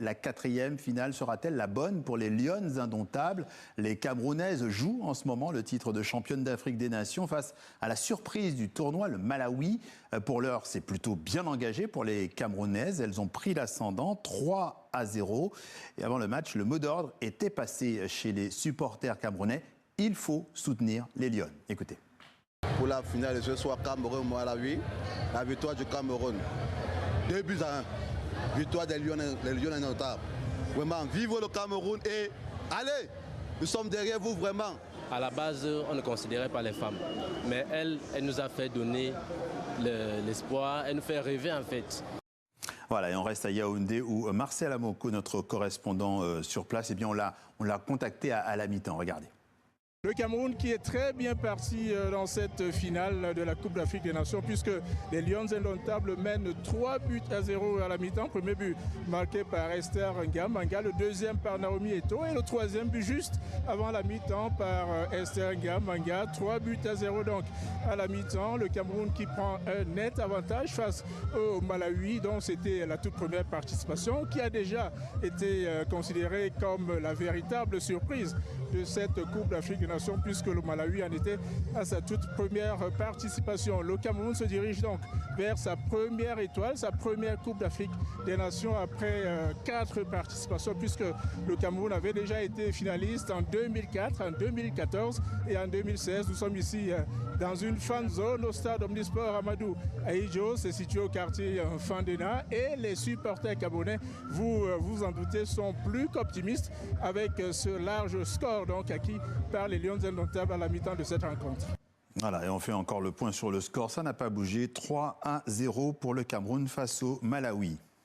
La quatrième finale sera-t-elle la bonne pour les Lions indomptables? Les Camerounaises jouent en ce moment le titre de championne d'Afrique des Nations face à la surprise du tournoi, le Malawi. Pour l'heure, c'est plutôt bien engagé pour les Camerounaises. Elles ont pris l'ascendant 3-0. Et avant le match, le mot d'ordre était passé chez les supporters camerounais. Il faut soutenir les Lions. Écoutez. Pour la finale de ce soir, Cameroun-Malawi, la victoire du Cameroun. 2-1. Victoire des Lions indomptables. Vraiment, vive le Cameroun et allez, nous sommes derrière vous vraiment. À la base, on ne considérait pas les femmes, mais elle nous a fait donner l'espoir, elle nous fait rêver en fait. Voilà, et on reste à Yaoundé où Marcel Amoko, notre correspondant sur place, eh bien on l'a contacté à la mi-temps. Regardez. Le Cameroun qui est très bien parti dans cette finale de la Coupe d'Afrique des Nations puisque les Lions indomptables mènent 3-0 à la mi-temps. Premier but marqué par Esther Ngambanga, le deuxième par Naomi Eto'o et le troisième but juste avant la mi-temps par Esther Ngambanga. 3-0 donc à la mi-temps. Le Cameroun qui prend un net avantage face au Malawi dont c'était la toute première participation qui a déjà été considérée comme la véritable surprise de cette Coupe d'Afrique des Nations puisque le Malawi en était à sa toute première participation. Le Cameroun se dirige donc vers sa première étoile, sa première Coupe d'Afrique des Nations après 4 participations puisque le Cameroun avait déjà été finaliste en 2004, en 2014 et en 2016. Nous sommes ici dans une fan zone au stade Omnisport Amadou Ahidjo, c'est situé au quartier Fandena et les supporters camerounais, vous vous en doutez, sont plus qu'optimistes avec ce large score donc acquis par les Lions indomptables à la mi-temps de cette rencontre. Voilà, et on fait encore le point sur le score. Ça n'a pas bougé. 3-0 pour le Cameroun face au Malawi.